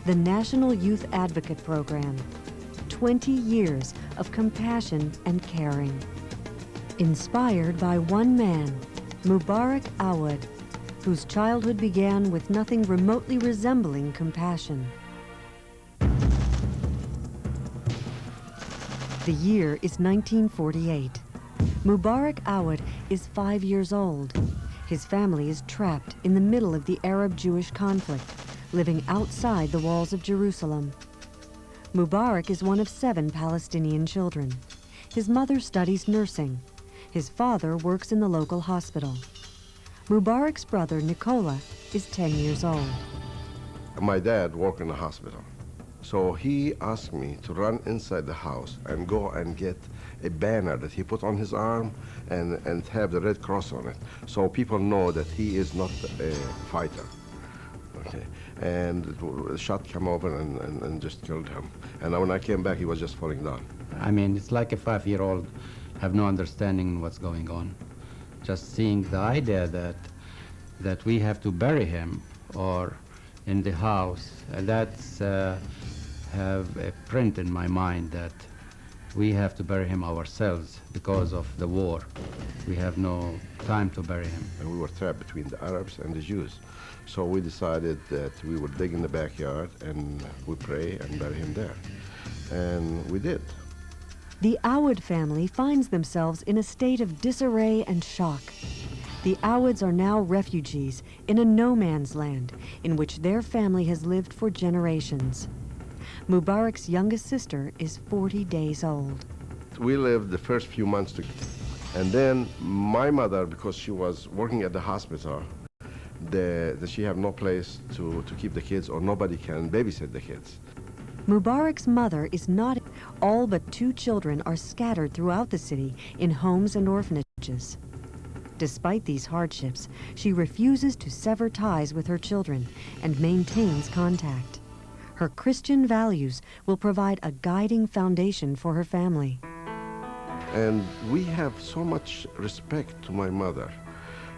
the National Youth Advocate Program. 20 years of compassion and caring. Inspired by one man, Mubarak Awad, whose childhood began with nothing remotely resembling compassion. The year is 1948. Mubarak Awad is 5 years old. His family is trapped in the middle of the Arab-Jewish conflict, living outside the walls of Jerusalem. Mubarak is one of 7 Palestinian children. His mother studies nursing. His father works in the local hospital. Mubarak's brother, Nicola, is 10 years old. My dad worked in the hospital. So he asked me to run inside the house and go and get a banner that he put on his arm and have the Red Cross on it, so people know that he is not a fighter. Okay. And the shot came over and just killed him. And when I came back, he was just falling down. I mean, it's like a 5-year-old have no understanding what's going on. Just seeing the idea that we have to bury him or in the house, that's have a print in my mind that we have to bury him ourselves because of the war. We have no time to bury him. And we were trapped between the Arabs and the Jews. So we decided that we would dig in the backyard and we pray and bury him there. And we did. The Awad family finds themselves in a state of disarray and shock. The Awads are now refugees in a no-man's land in which their family has lived for generations. Mubarak's youngest sister is 40 days old. We lived the first few months together. And then my mother, because she was working at the hospital, she had no place to keep the kids, or nobody can babysit the kids. Mubarak's mother is not. All but 2 children are scattered throughout the city in homes and orphanages. Despite these hardships, she refuses to sever ties with her children and maintains contact. Her Christian values will provide a guiding foundation for her family. And we have so much respect to my mother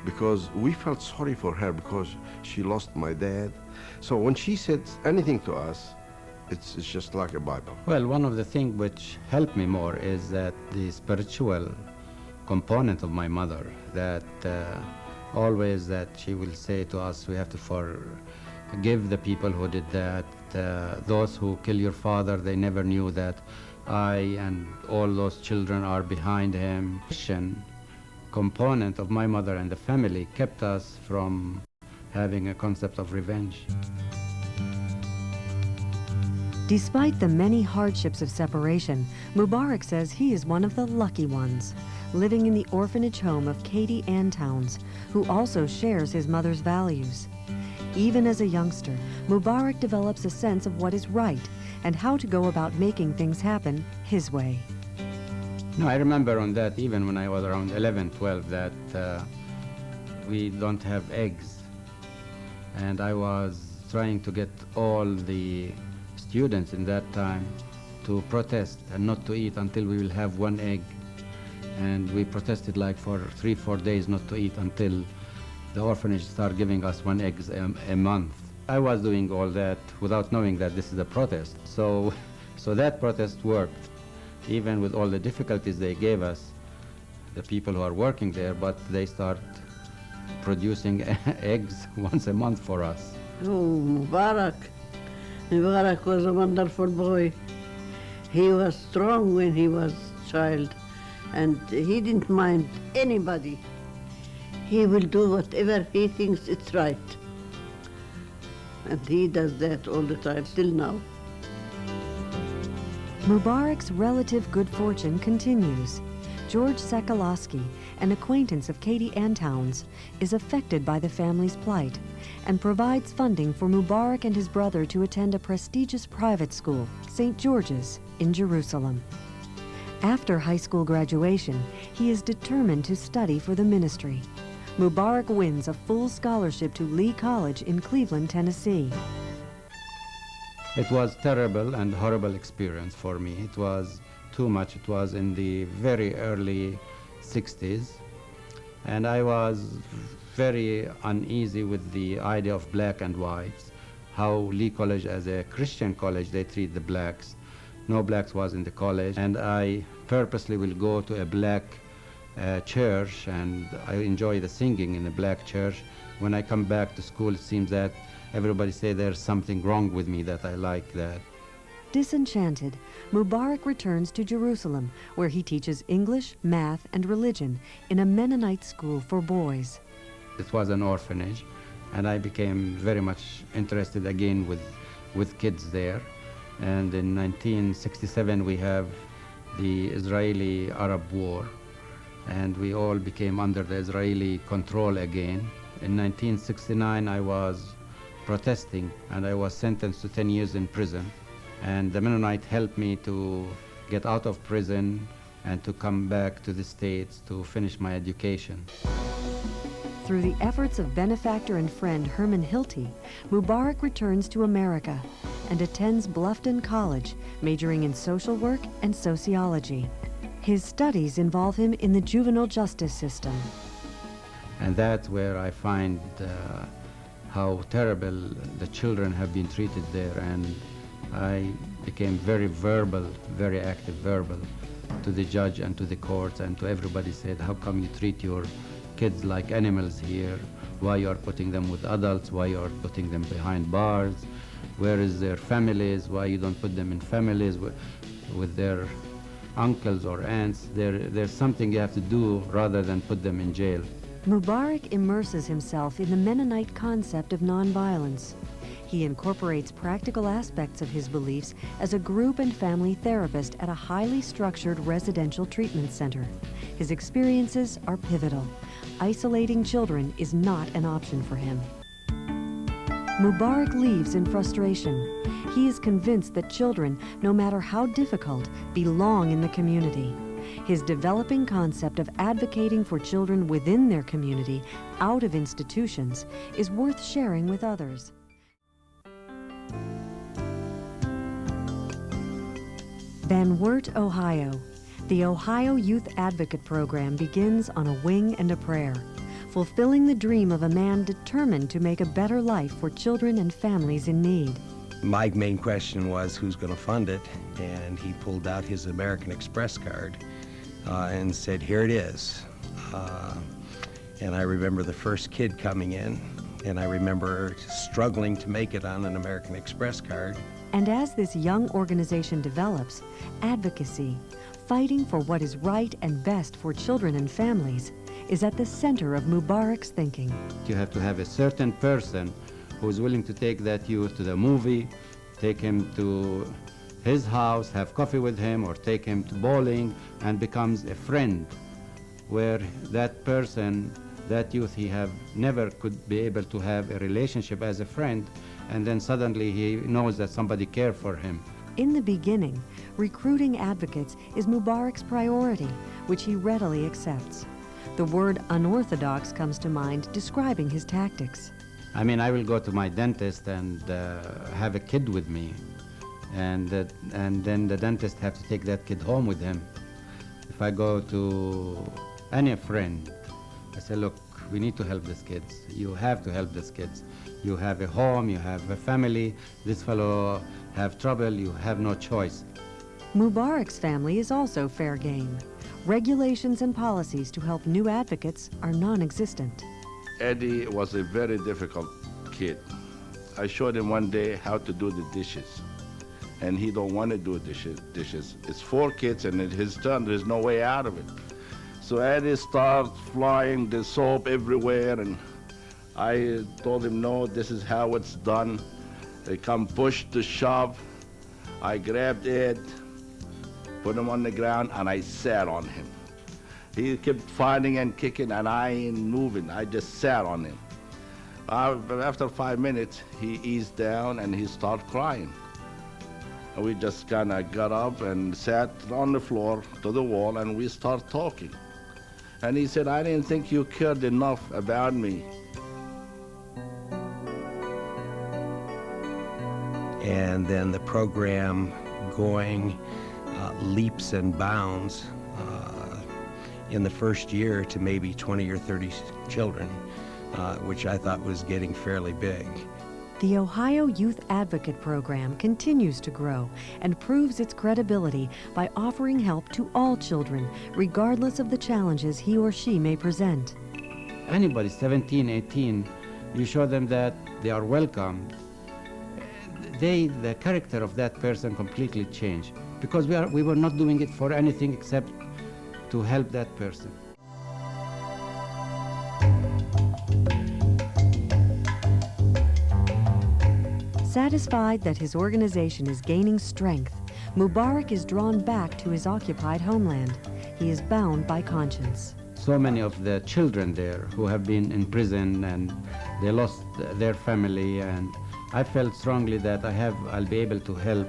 because we felt sorry for her because she lost my dad. So when she said anything to us, it's just like a Bible. Well, one of the things which helped me more is that the spiritual component of my mother, that always that she will say to us, we have to forgive the people who did that. Those who kill your father, they never knew that I and all those children are behind him. Christian component of my mother and the family kept us from having a concept of revenge. Despite the many hardships of separation, Mubarak says he is one of the lucky ones, living in the orphanage home of Katie Ann Towns, who also shares his mother's values. Even as a youngster, Mubarak develops a sense of what is right and how to go about making things happen his way. No, I remember on that, even when I was around 11, 12, that we don't have eggs. And I was trying to get all the students in that time to protest and not to eat until we will have 1 egg. And we protested like for 3-4 days not to eat until the orphanage started giving us 1 egg a month. I was doing all that without knowing that this is a protest. So that protest worked, even with all the difficulties they gave us, the people who are working there, but they start producing eggs once a month for us. Oh, Mubarak. Mubarak was a wonderful boy. He was strong when he was a child, and he didn't mind anybody. He will do whatever he thinks it's right. And he does that all the time, still now. Mubarak's relative good fortune continues. George Sokolowski, an acquaintance of Katie Ann Towns, is affected by the family's plight and provides funding for Mubarak and his brother to attend a prestigious private school, St. George's, in Jerusalem. After high school graduation, he is determined to study for the ministry. Mubarak wins a full scholarship to Lee College in Cleveland, Tennessee. It was terrible and horrible experience for me. It was too much. It was in the very early 60s, and I was very uneasy with the idea of black and whites. how Lee College, as a Christian college, they treat the blacks. No blacks was in the college, and I purposely will go to a black church, and I enjoy the singing in a black church. When I come back to school, it seems that everybody say there's something wrong with me, that I like that. Disenchanted, Mubarak returns to Jerusalem, where he teaches English, math, and religion in a Mennonite school for boys. It was an orphanage, and I became very much interested again with kids there. And in 1967, we have the Israeli-Arab war, and we all became under the Israeli control again. In 1969, I was protesting, and I was sentenced to 10 years in prison. And the Mennonite helped me to get out of prison and to come back to the States to finish my education. Through the efforts of benefactor and friend Herman Hilty, Mubarak returns to America and attends Bluffton College, majoring in social work and sociology. His studies involve him in the juvenile justice system. And that's where I find how terrible the children have been treated there. And I became very verbal, very active verbal to the judge and to the courts and to everybody. Said, how come you treat your kids like animals here? Why you are putting them with adults? Why you are putting them behind bars? Where is their families? Why you don't put them in families with their uncles or aunts? There's something you have to do rather than put them in jail. Mubarak immerses himself in the Mennonite concept of nonviolence. He incorporates practical aspects of his beliefs as a group and family therapist at a highly structured residential treatment center. His experiences are pivotal. Isolating children is not an option for him. Mubarak leaves in frustration. He is convinced that children, no matter how difficult, belong in the community. His developing concept of advocating for children within their community, out of institutions, is worth sharing with others. Van Wert, Ohio. The Ohio Youth Advocate Program begins on a wing and a prayer, fulfilling the dream of a man determined to make a better life for children and families in need. My main question was who's going to fund it, and he pulled out his American Express card and said, here it is. And I remember the first kid coming in, and I remember struggling to make it on an American Express card. And as this young organization develops, advocacy, fighting for what is right and best for children and families, is at the center of Mubarak's thinking. You have to have a certain person who's willing to take that youth to the movie, take him to his house, have coffee with him, or take him to bowling, and becomes a friend, where that person, that youth, he have never could be able to have a relationship as a friend, and then suddenly he knows that somebody cares for him. In the beginning, recruiting advocates is Mubarak's priority, which he readily accepts. The word unorthodox comes to mind describing his tactics. I mean, I will go to my dentist and have a kid with me, and then the dentist have to take that kid home with him. If I go to any friend, I say, look, we need to help these kids. You have to help these kids. You have a home, you have a family. This fellow have trouble, you have no choice. Mubarak's family is also fair game. Regulations and policies to help new advocates are non-existent. Eddie was a very difficult kid. I showed him one day how to do the dishes, and he don't want to do dishes. It's 4 kids, and in his turn, there's no way out of it. So Eddie started flying the soap everywhere, and I told him, no, this is how it's done. They come push to shove. I grabbed Ed, put him on the ground, and I sat on him. He kept fighting and kicking, and I ain't moving. I just sat on him. After 5 minutes, he eased down, and he started crying. And we just kind of got up and sat on the floor to the wall, and we started talking. And he said, I didn't think you cared enough about me. And then the program going leaps and bounds in the first year to maybe 20 or 30 children, which I thought was getting fairly big. The Ohio Youth Advocate Program continues to grow and proves its credibility by offering help to all children, regardless of the challenges he or she may present. Anybody, 17, 18, you show them that they are welcome. The character of that person completely changed because we were not doing it for anything except to help that person. Satisfied that his organization is gaining strength, Mubarak is drawn back to his occupied homeland. He is bound by conscience. So many of the children there who have been in prison and they lost their family, and I felt strongly that I'll be able to help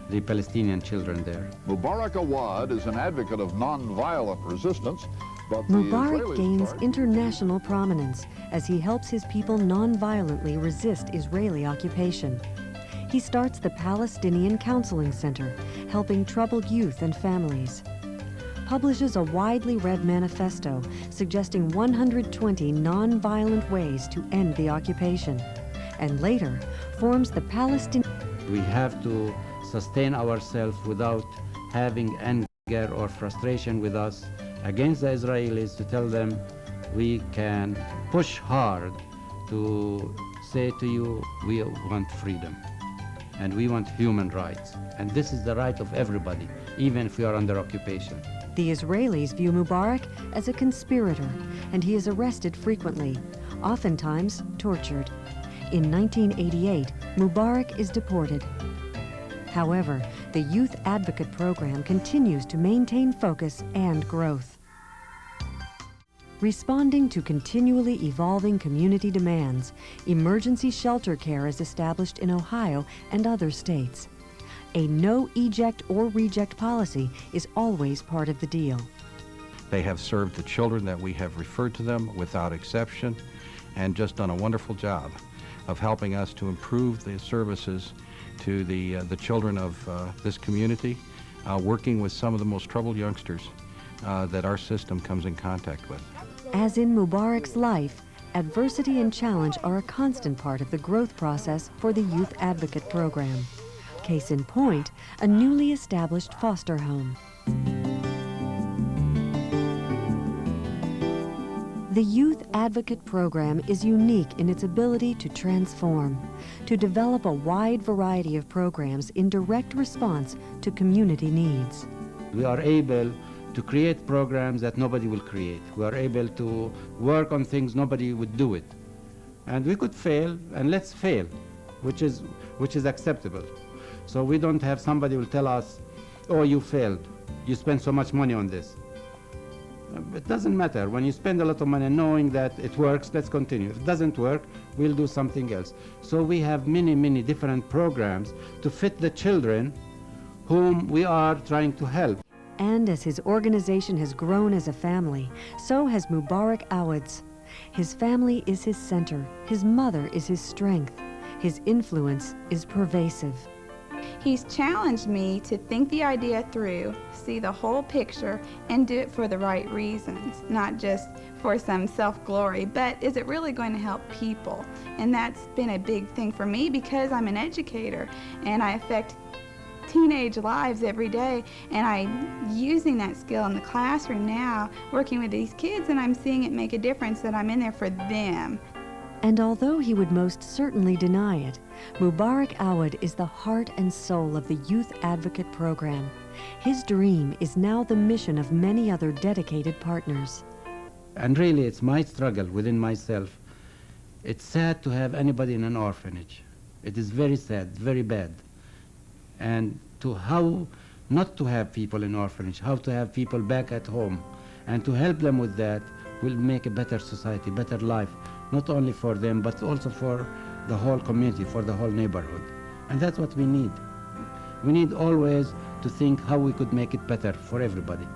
the Palestinian children there. Mubarak Awad is an advocate of nonviolent resistance, but the Mubarak Israelis gains start- international prominence as he helps his people nonviolently resist Israeli occupation. He starts the Palestinian Counseling Center, helping troubled youth and families. Publishes a widely read manifesto suggesting 120 nonviolent ways to end the occupation. And later, forms the Palestinian... We have to sustain ourselves without having anger or frustration with us against the Israelis, to tell them we can push hard to say to you, we want freedom and we want human rights. And this is the right of everybody, even if we are under occupation. The Israelis view Mubarak as a conspirator, and he is arrested frequently, oftentimes tortured. In 1988, Mubarak is deported. However, the Youth Advocate Program continues to maintain focus and growth. Responding to continually evolving community demands, emergency shelter care is established in Ohio and other states. A no eject or reject policy is always part of the deal. They have served the children that we have referred to them without exception, and just done a wonderful job of helping us to improve the services to the children of this community, working with some of the most troubled youngsters that our system comes in contact with. As in Mubarak's life, adversity and challenge are a constant part of the growth process for the Youth Advocate Program. Case in point, a newly established foster home. The Youth Advocate Program is unique in its ability to transform, to develop a wide variety of programs in direct response to community needs. We are able to create programs that nobody will create. We are able to work on things nobody would do it. And we could fail, and let's fail, which is acceptable. So we don't have somebody will tell us, oh, you failed. You spent so much money on this. It doesn't matter. When you spend a lot of money knowing that it works, let's continue. If it doesn't work, we'll do something else. So we have many, many different programs to fit the children whom we are trying to help. And as his organization has grown as a family, so has Mubarak Awad's. His family is his center. His mother is his strength. His influence is pervasive. He's challenged me to think the idea through, see the whole picture, and do it for the right reasons, not just for some self-glory, but is it really going to help people? And that's been a big thing for me because I'm an educator and I affect teenage lives every day, and I'm using that skill in the classroom now, working with these kids, and I'm seeing it make a difference that I'm in there for them. And although he would most certainly deny it, Mubarak Awad is the heart and soul of the Youth Advocate Program. His dream is now the mission of many other dedicated partners. And really, it's my struggle within myself. It's sad to have anybody in an orphanage. It is very sad, very bad. And how not to have people in orphanage, how to have people back at home, and to help them with that will make a better society, better life, not only for them, but also for the whole community, for the whole neighborhood. And that's what we need. We need always to think how we could make it better for everybody.